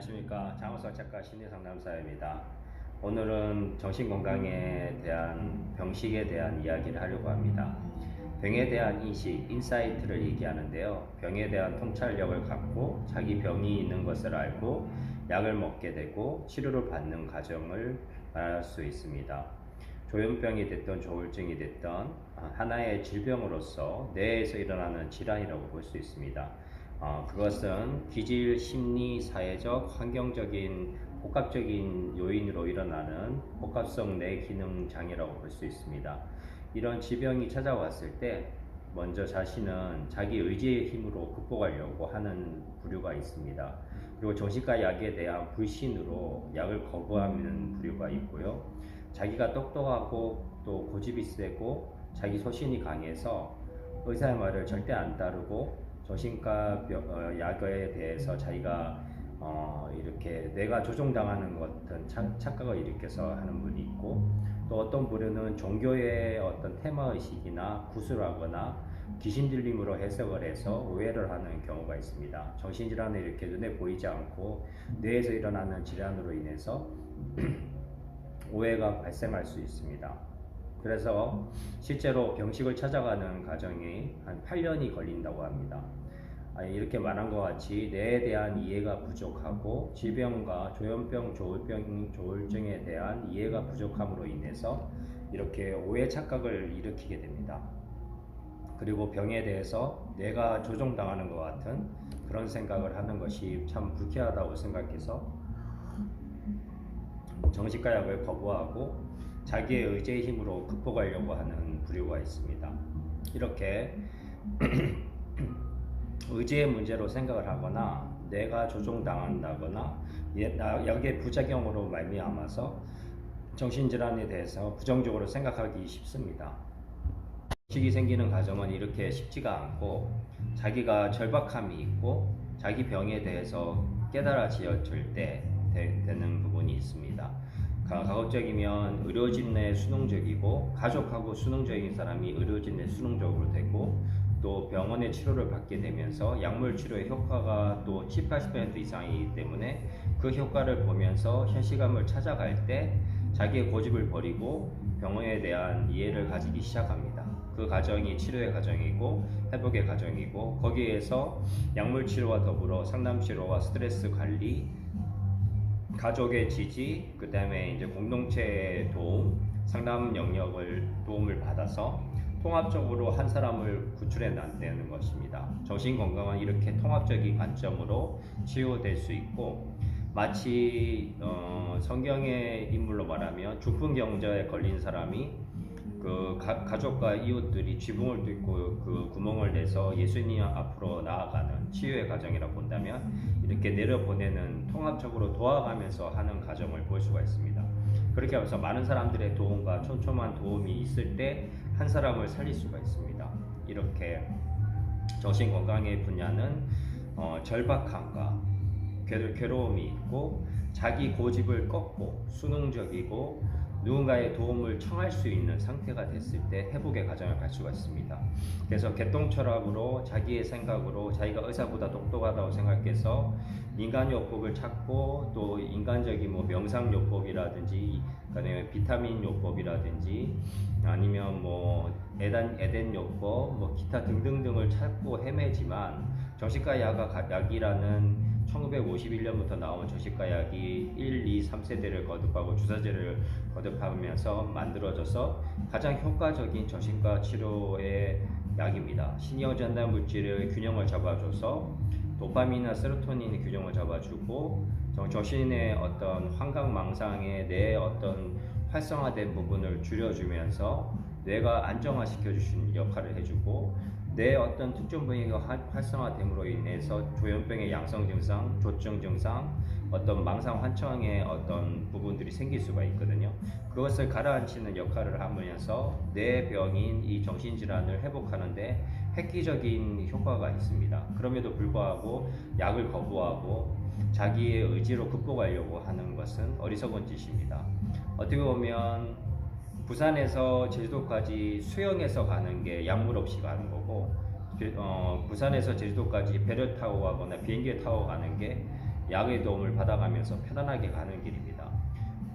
안녕하십니까. 장우석 작가 심리상담사입니다. 오늘은 정신건강에 대한 병식에 대한 이야기를 하려고 합니다. 병에 대한 인식, 인사이트를 얘기하는데요. 병에 대한 통찰력을 갖고 자기 병이 있는 것을 알고 약을 먹게 되고 치료를 받는 과정을 말할 수 있습니다. 조현병이 됐던 조울증이 됐던 하나의 질병으로서 뇌에서 일어나는 질환이라고 볼 수 있습니다. 그것은 기질, 심리, 사회적, 환경적인 복합적인 요인으로 일어나는 복합성 뇌 기능 장애라고 볼 수 있습니다. 이런 질병이 찾아왔을 때 먼저 자신은 자기 의지의 힘으로 극복하려고 하는 부류가 있습니다. 그리고 정신과 약에 대한 불신으로 약을 거부하는 부류가 있고요. 자기가 똑똑하고 또 고집이 세고 자기 소신이 강해서 의사의 말을 절대 안 따르고 정신과 약에 대해서 자기가 이렇게 뇌가 조종당하는 것 같은 착각을 일으켜서 하는 분이 있고, 또 어떤 부류는 종교의 어떤 테마의식이나 구술하거나 귀신 들림으로 해석을 해서 오해를 하는 경우가 있습니다. 정신질환은 이렇게 눈에 보이지 않고 뇌에서 일어나는 질환으로 인해서 오해가 발생할 수 있습니다. 그래서 실제로 병식을 찾아가는 과정이 한 8년이 걸린다고 합니다. 이렇게 말한 것 같이 뇌에 대한 이해가 부족하고 질병과 조현병, 조울증에 대한 이해가 부족함으로 인해서 이렇게 오해 착각을 일으키게 됩니다. 그리고 병에 대해서 뇌가 조종당하는 것 같은 그런 생각을 하는 것이 참 불쾌하다고 생각해서 정신과 약을 거부하고 자기의 의지의 힘으로 극복하려고 하는 부류가 있습니다. 이렇게 의지의 문제로 생각을 하거나 뇌가 조종당한다거나 약의 부작용으로 말미암아서 정신질환에 대해서 부정적으로 생각하기 쉽습니다. 병식이 생기는 과정은 이렇게 쉽지가 않고 자기가 절박함이 있고 자기 병에 대해서 깨달아질 때 되는 부분이 있습니다. 가급적이면 의료진 내 수능적이고 가족하고 수능적인 사람이 의료진 내 수능적으로 되고, 또 병원의 치료를 받게 되면서 약물 치료의 효과가 또 70~80% 이상이기 때문에 그 효과를 보면서 현실감을 찾아갈 때 자기의 고집을 버리고 병원에 대한 이해를 가지기 시작합니다. 그 과정이 치료의 과정이고 회복의 과정이고, 거기에서 약물 치료와 더불어 상담 치료와 스트레스 관리, 가족의 지지, 그 다음에 이제 공동체의 도움, 상담 영역을 도움을 받아서 통합적으로 한 사람을 구출해 내는 것입니다. 정신건강은 이렇게 통합적인 관점으로 치유될 수 있고, 마치 성경의 인물로 말하면 죽분경자에 걸린 사람이 그 가족과 이웃들이 쥐붕을 뚫고 그 구멍을 내서 예수님 앞으로 나아가는 치유의 과정이라고 본다면, 이렇게 내려보내는 통합적으로 도와가면서 하는 과정을 볼 수가 있습니다. 그렇게 하면서 많은 사람들의 도움과 촘촘한 도움이 있을 때 한 사람을 살릴 수가 있습니다. 이렇게 정신건강의 분야는 절박함과 괴로움이 있고, 자기 고집을 꺾고 수능적이고 누군가의 도움을 청할 수 있는 상태가 됐을 때 회복의 과정을 갈 수가 있습니다. 그래서 개똥철학으로 자기의 생각으로 자기가 의사보다 똑똑하다고 생각해서 인간요법을 찾고, 또 인간적인 명상요법이라든지 비타민 요법이라든지 아니면 에덴 요법 기타 등등등을 찾고 헤매지만, 정신과 약이라는 1951년부터 나온 정신과 약이 1, 2, 3세대를 거듭하고 주사제를 거듭하면서 만들어져서 가장 효과적인 정신과 치료의 약입니다. 신경전달 물질의 균형을 잡아줘서 도파민이나 세로토닌의 균형을 잡아주고, 정신의 어떤 환각망상의 뇌의 어떤 활성화된 부분을 줄여주면서 뇌가 안정화시켜주시는 역할을 해주고, 뇌의 어떤 특정 부위가 활성화됨으로 인해서 조현병의 양성 증상, 조증 증상, 어떤 망상 환청의 어떤 부분들이 생길 수가 있거든요. 그것을 가라앉히는 역할을 하면서 뇌병인 이 정신질환을 회복하는데 획기적인 효과가 있습니다. 그럼에도 불구하고 약을 거부하고 자기의 의지로 극복하려고 하는 것은 어리석은 짓입니다. 어떻게 보면 부산에서 제주도까지 수영해서 가는 게 약물 없이 가는 거고, 부산에서 제주도까지 배를 타고 가거나 비행기를 타고 가는 게 약의 도움을 받아가면서 편안하게 가는 길입니다.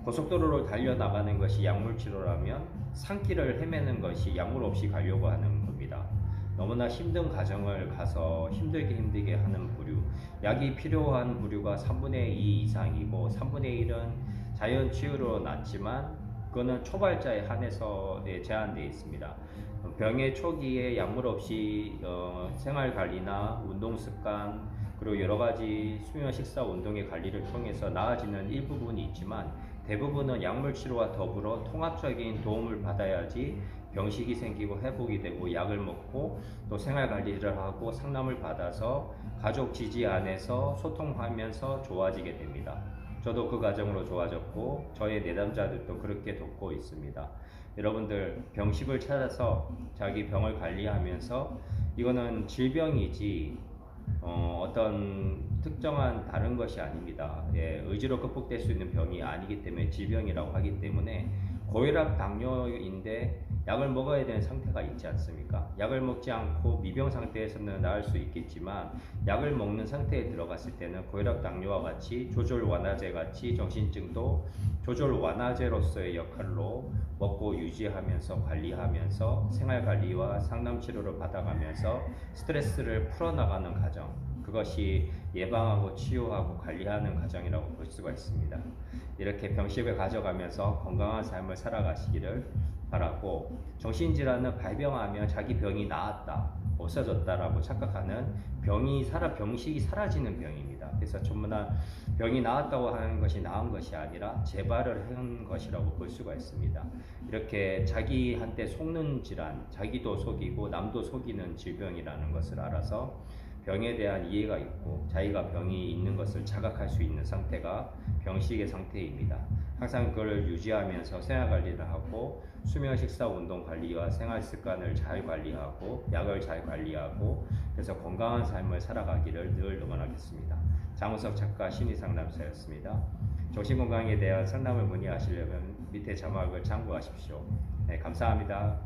고속도로를 달려나가는 것이 약물 치료라면 산길을 헤매는 것이 약물 없이 가려고 하는 겁니다. 너무나 힘든 과정을 가서 힘들게 하는 부류, 약이 필요한 부류가 3분의 2 이상이고 3분의 1은 자연 치유로 낫지만 그거는 초발자에 한해서 제한되어 있습니다. 병의 초기에 약물 없이 생활관리나 운동습관 그리고 여러가지 수면 식사 운동의 관리를 통해서 나아지는 일부분이 있지만 대부분은 약물 치료와 더불어 통합적인 도움을 받아야지 병식이 생기고 회복이 되고 약을 먹고 또 생활 관리를 하고 상담을 받아서 가족 지지 안에서 소통하면서 좋아지게 됩니다. 저도 그 과정으로 좋아졌고 저의 내담자들도 그렇게 돕고 있습니다. 여러분들 병식을 찾아서 자기 병을 관리하면서 이거는 질병이지 어떤 특정한 다른 것이 아닙니다. 예, 의지로 극복될 수 있는 병이 아니기 때문에 질병이라고 하기 때문에 고혈압 당뇨인데 약을 먹어야 되는 상태가 있지 않습니까? 약을 먹지 않고 미병 상태에서는 나을 수 있겠지만 약을 먹는 상태에 들어갔을 때는 고혈압 당뇨와 같이 조절 완화제 같이 정신증도 조절 완화제로서의 역할로 먹고 유지하면서 관리하면서 생활관리와 상담치료를 받아가면서 스트레스를 풀어나가는 과정, 그것이 예방하고 치유하고 관리하는 과정이라고 볼 수가 있습니다. 이렇게 병식을 가져가면서 건강한 삶을 살아가시기를 바라고, 정신질환은 발병하면 자기 병이 나았다, 없어졌다라고 착각하는 병식이 사라지는 병입니다. 그래서 전부나 병이 나았다고 하는 것이 나은 것이 아니라 재발을 한 것이라고 볼 수가 있습니다. 이렇게 자기한테 속는 질환, 자기도 속이고 남도 속이는 질병이라는 것을 알아서 병에 대한 이해가 있고 자기가 병이 있는 것을 자각할 수 있는 상태가 병식의 상태입니다. 항상 그걸 유지하면서 생활관리를 하고 수면, 식사, 운동 관리와 생활 습관을 잘 관리하고 약을 잘 관리하고 그래서 건강한 삶을 살아가기를 늘 응원하겠습니다. 장우석 작가 심리상담사였습니다. 정신건강에 대한 상담을 문의하시려면 밑에 자막을 참고하십시오. 네, 감사합니다.